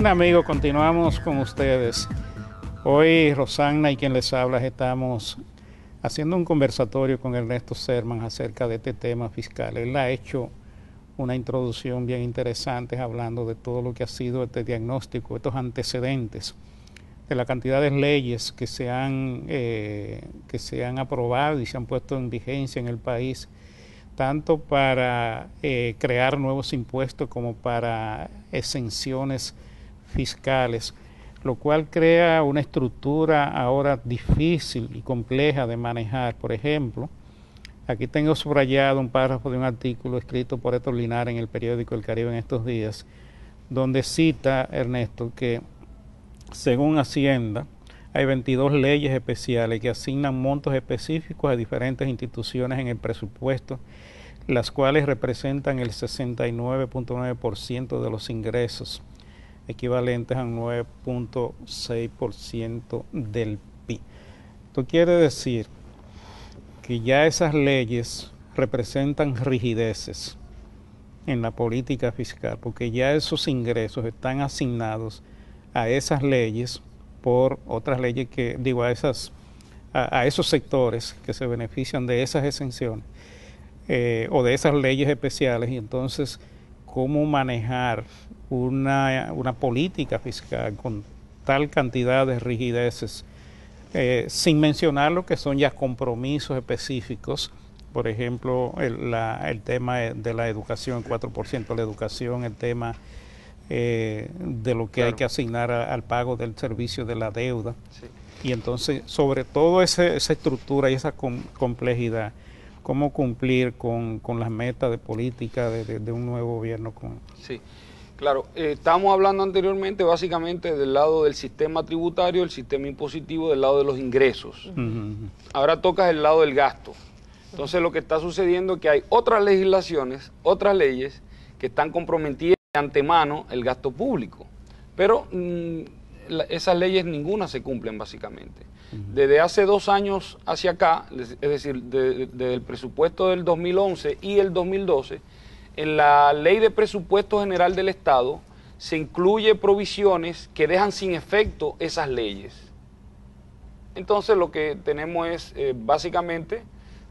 Bien, amigos, continuamos con ustedes. Hoy Rosana y quien les habla estamos haciendo un conversatorio con Ernesto Serman acerca de este tema fiscal. Él ha hecho una introducción bien interesante hablando de todo lo que ha sido este diagnóstico, estos antecedentes, de la cantidad de leyes que se han aprobado y se han puesto en vigencia en el país, tanto para crear nuevos impuestos como para exenciones fiscales, lo cual crea una estructura ahora difícil y compleja de manejar. Por ejemplo, aquí tengo subrayado un párrafo de un artículo escrito por Héctor Linares en el periódico El Caribe en estos días, donde cita, Ernesto, que según Hacienda hay 22 leyes especiales que asignan montos específicos a diferentes instituciones en el presupuesto, las cuales representan el 69.9% de los ingresos, equivalentes al 9.6% del PIB. Esto quiere decir que ya esas leyes representan rigideces en la política fiscal, porque ya esos ingresos están asignados a esas leyes por otras leyes que, digo, a esos sectores que se benefician de esas exenciones o de esas leyes especiales. Y entonces, ¿cómo manejar una política fiscal con tal cantidad de rigideces, sin mencionar lo que son ya compromisos específicos? Por ejemplo, el tema de la educación, 4% de la educación, el tema de lo que hay que asignar al pago del servicio de la deuda. Sí. Y entonces, sobre todo esa estructura y esa complejidad, cómo cumplir con las metas de política de un nuevo gobierno. Sí, claro. Estábamos hablando anteriormente básicamente del lado del sistema tributario, el sistema impositivo, del lado de los ingresos. Ahora tocas el lado del gasto. Entonces lo que está sucediendo es que hay otras legislaciones, otras leyes que están comprometidas de antemano el gasto público, pero esas leyes ninguna se cumplen básicamente. Desde hace 2 años hacia acá, es decir, desde el presupuesto del 2011 y el 2012, en la Ley de Presupuesto General del Estado se incluye provisiones que dejan sin efecto esas leyes. Entonces lo que tenemos es básicamente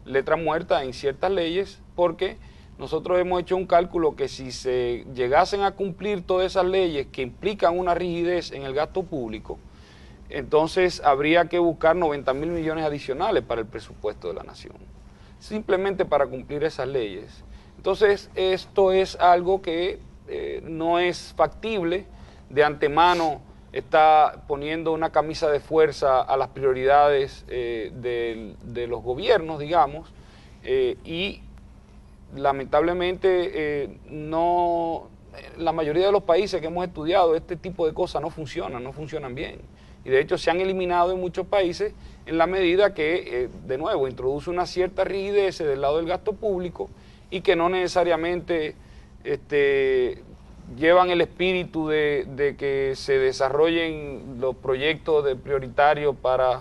letra muerta en ciertas leyes, porque nosotros hemos hecho un cálculo que si se llegasen a cumplir todas esas leyes que implican una rigidez en el gasto público, entonces habría que buscar 90.000 millones adicionales para el presupuesto de la nación, simplemente para cumplir esas leyes. Entonces esto es algo que no es factible. De antemano está poniendo una camisa de fuerza a las prioridades de los gobiernos, digamos, y lamentablemente la mayoría de los países que hemos estudiado este tipo de cosas no funcionan bien. Y de hecho se han eliminado en muchos países en la medida que, de nuevo, introduce una cierta rigidez del lado del gasto público y que no necesariamente llevan el espíritu de que se desarrollen los proyectos prioritarios para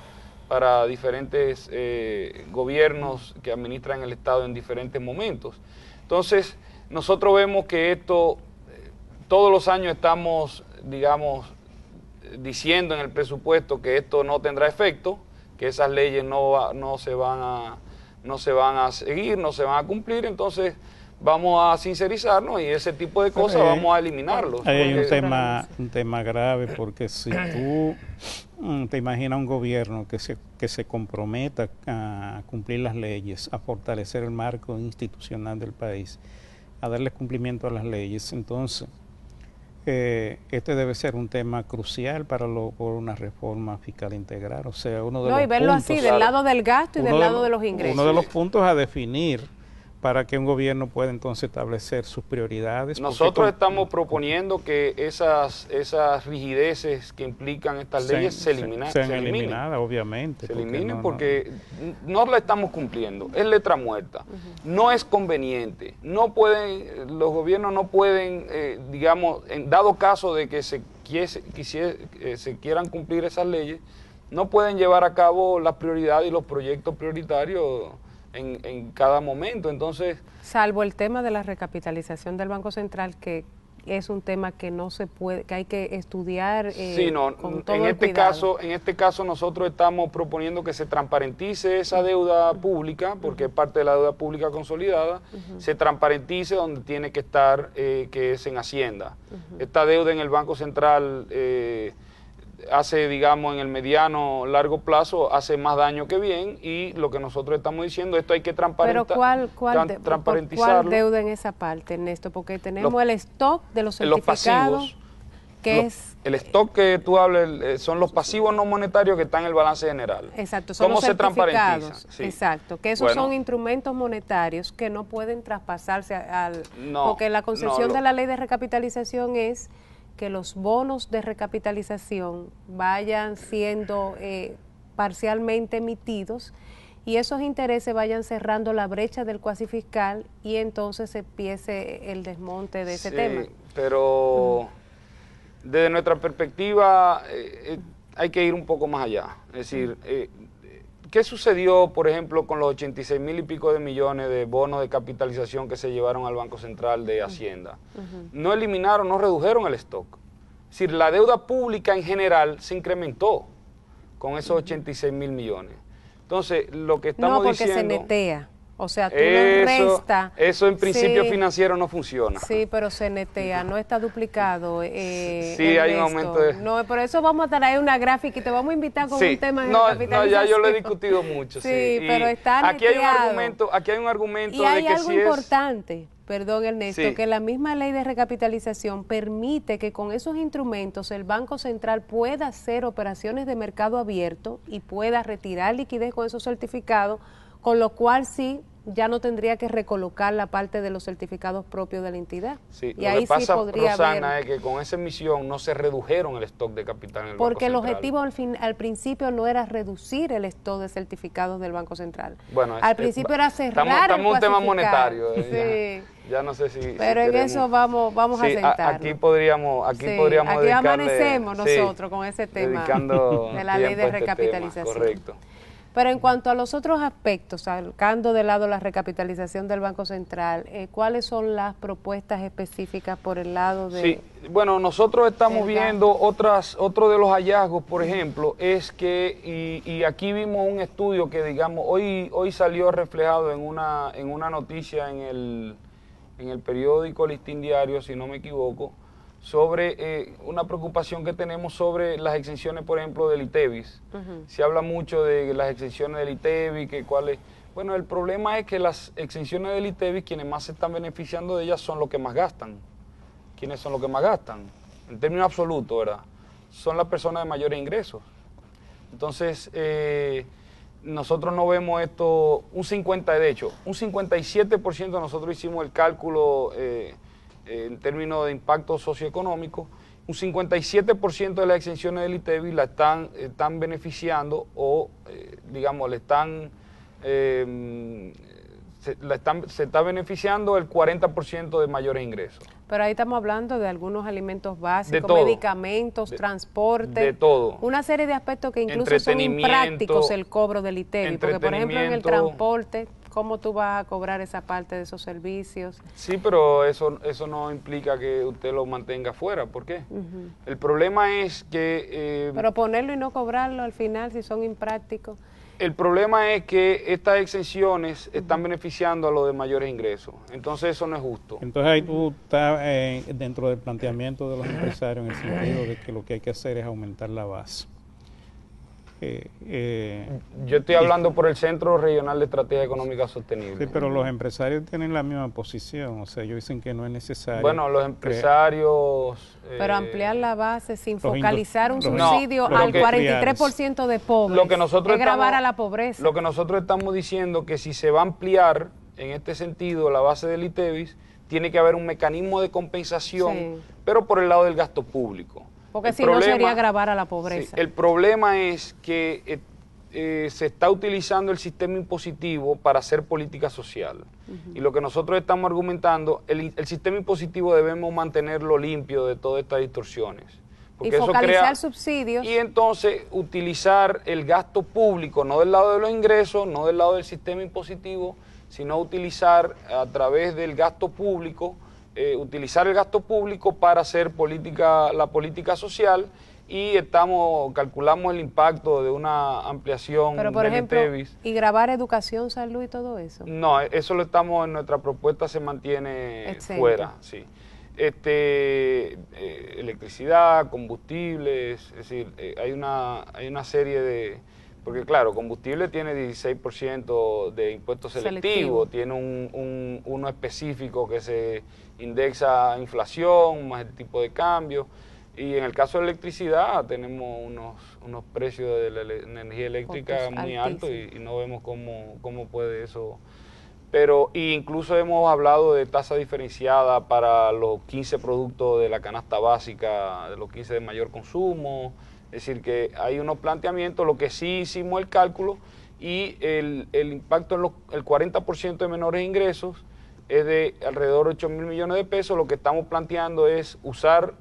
diferentes gobiernos que administran el Estado en diferentes momentos. Entonces, nosotros vemos que esto, todos los años estamos, digamos, diciendo en el presupuesto que esto no tendrá efecto, que esas leyes no se van a seguir, no se van a cumplir. Entonces vamos a sincerizarnos y ese tipo de cosas vamos a eliminarlos. Hay un tema grave, porque si tú te imaginas un gobierno que se comprometa a cumplir las leyes, a fortalecer el marco institucional del país, a darle cumplimiento a las leyes, entonces este debe ser un tema crucial por una reforma fiscal integral. O sea, uno de los y verlo puntos, así, del lado del gasto y del lado de los ingresos. Uno de los puntos a definir para que un gobierno pueda entonces establecer sus prioridades. Nosotros estamos proponiendo que esas rigideces que implican estas leyes se eliminen. Sean eliminadas, obviamente. Se eliminen porque no la estamos cumpliendo. Es letra muerta. No es conveniente. Los gobiernos no pueden, digamos, en dado caso de que se quieran cumplir esas leyes, no pueden llevar a cabo las prioridades y los proyectos prioritarios en cada momento. Entonces, salvo el tema de la recapitalización del Banco Central, que es un tema que no se puede, que hay que estudiar sí, no, con todo en el este cuidado. en este caso nosotros estamos proponiendo que se transparentice esa deuda pública, porque es parte de la deuda pública consolidada, se transparentice donde tiene que estar, que es en Hacienda. Esta deuda en el Banco Central hace, digamos, en el mediano, largo plazo, hace más daño que bien, y lo que nosotros estamos diciendo, esto hay que Pero transparentizarlo. ¿cuál deuda en esa parte, Ernesto? Porque tenemos el stock de los los certificados, pasivos, que es... el stock que tú hablas son los pasivos no monetarios que están en el balance general. Exacto, son ¿Cómo los se certificados. transparentizan? Sí. Exacto, que esos Bueno, son instrumentos monetarios que no pueden traspasarse no, porque la concepción no, de la ley de recapitalización es que los bonos de recapitalización vayan siendo parcialmente emitidos y esos intereses vayan cerrando la brecha del cuasi fiscal y entonces empiece el desmonte de ese tema. Pero desde nuestra perspectiva hay que ir un poco más allá. Es decir, ¿qué sucedió, por ejemplo, con los 86,000 y pico de millones de bonos de capitalización que se llevaron al Banco Central de Hacienda? No eliminaron, no redujeron el stock. Es decir, la deuda pública en general se incrementó con esos 86,000 millones. Entonces, lo que estamos diciendo... No, porque se netea. O sea, tú le restas... Eso en principio sí, financiero no funciona. Sí, pero se netea, no está duplicado. Sí, hay un aumento de... No, por eso vamos a traer una gráfica y te vamos a invitar con un tema de No, recapitalización. ya yo lo he discutido mucho. Sí, pero está aquí neteado. Aquí hay un argumento y hay de que algo si importante, perdón Ernesto, sí, que la misma ley de recapitalización permite que con esos instrumentos el Banco Central pueda hacer operaciones de mercado abierto y pueda retirar liquidez con esos certificados, con lo cual sí ya no tendría que recolocar la parte de los certificados propios de la entidad. Sí, y ahí que pasa, sí podría Rosana, haber... es que con esa emisión no se redujeron el stock de capital en el Porque el Banco Central. objetivo al principio no era reducir el stock de certificados del Banco Central. Bueno, al principio era cerrar estamos un tema monetario. Sí. Ya no sé si... Pero en eso vamos a sentarnos. Aquí podríamos aquí amanecemos nosotros con ese tema de la ley de recapitalización. Correcto. Pero en cuanto a los otros aspectos, sacando de lado la recapitalización del Banco Central, ¿cuáles son las propuestas específicas por el lado de...? Sí, bueno, nosotros estamos viendo otro de los hallazgos, por ejemplo, es que, y aquí vimos un estudio que, digamos, hoy salió reflejado en una noticia en el periódico Listín Diario, si no me equivoco, sobre una preocupación que tenemos sobre las exenciones, por ejemplo, del ITEVIS. Se habla mucho de las exenciones del ITEVIS, que cuáles... Bueno, el problema es que las exenciones del ITEVIS, quienes más se están beneficiando de ellas son los que más gastan. ¿Quiénes son los que más gastan? En términos absolutos, ¿verdad? Son las personas de mayores ingresos. Entonces, nosotros no vemos esto, un 57%, nosotros hicimos el cálculo... en términos de impacto socioeconómico, un 57% de las exenciones del ITEVIS la están beneficiando o, digamos, se está beneficiando el 40% de mayores ingresos. Pero ahí estamos hablando de algunos alimentos básicos, todo, medicamentos, transporte. De todo. Una serie de aspectos que incluso son imprácticos el cobro del ITEVIS. Porque, por ejemplo, en el transporte, ¿cómo tú vas a cobrar esa parte de esos servicios? Sí, pero eso no implica que usted lo mantenga fuera. ¿Por qué? El problema es que... pero ponerlo y no cobrarlo al final si son imprácticos. El problema es que estas exenciones están beneficiando a los de mayores ingresos. Entonces eso no es justo. Entonces ahí tú estás dentro del planteamiento de los empresarios en el sentido de que lo que hay que hacer es aumentar la base. Yo estoy hablando por el Centro Regional de Estrategia Económica Sostenible. Sí, pero los empresarios tienen la misma posición, o sea, ellos dicen que no es necesario. Bueno, los empresarios... pero ampliar la base sin focalizar un subsidio no, al 43% de pobres, lo que nosotros es grabar a la pobreza. Lo que nosotros estamos diciendo que si se va a ampliar en este sentido la base del ITEVIS, tiene que haber un mecanismo de compensación, pero por el lado del gasto público. Porque si no sería agravar a la pobreza. Sí, el problema es que se está utilizando el sistema impositivo para hacer política social. Y lo que nosotros estamos argumentando, el sistema impositivo debemos mantenerlo limpio de todas estas distorsiones. Porque y focalizar eso subsidios. Y entonces utilizar el gasto público, no del lado de los ingresos, no del lado del sistema impositivo, sino utilizar a través del gasto público utilizar el gasto público para hacer la política social, y calculamos el impacto de una ampliación. Pero, por ejemplo, ¿y grabar educación, salud y todo eso? No, eso lo estamos, en nuestra propuesta se mantiene exento. Fuera, sí. Electricidad, combustibles, es decir, hay una serie de... Porque claro, combustible tiene 16% de impuesto selectivo, tiene uno específico que se indexa a inflación, más el tipo de cambio. Y en el caso de electricidad tenemos unos precios de la energía eléctrica muy altos, y no vemos cómo puede eso. Pero incluso hemos hablado de tasa diferenciada para los 15 productos de la canasta básica, de los 15 de mayor consumo. Es decir, que hay unos planteamientos. Lo que sí hicimos el cálculo, y el impacto en el 40% de menores ingresos es de alrededor de 8.000 millones de pesos. Lo que estamos planteando es usar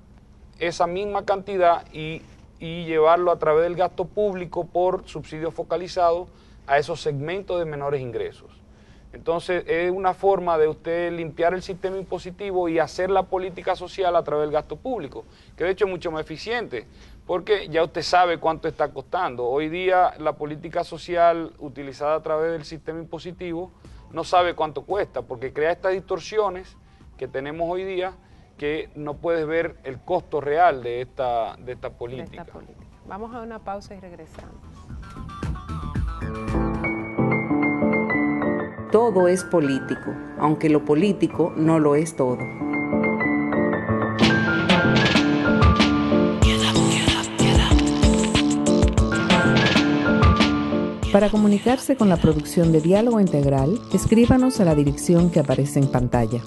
esa misma cantidad y llevarlo a través del gasto público por subsidios focalizados a esos segmentos de menores ingresos. Entonces, es una forma de usted limpiar el sistema impositivo y hacer la política social a través del gasto público, que de hecho es mucho más eficiente, porque ya usted sabe cuánto está costando. Hoy día la política social utilizada a través del sistema impositivo no sabe cuánto cuesta, porque crea estas distorsiones que tenemos hoy día, que no puedes ver el costo real de esta política. Vamos a una pausa y regresamos. Todo es político, aunque lo político no lo es todo. Para comunicarse con la producción de Diálogo Integral, escríbanos a la dirección que aparece en pantalla.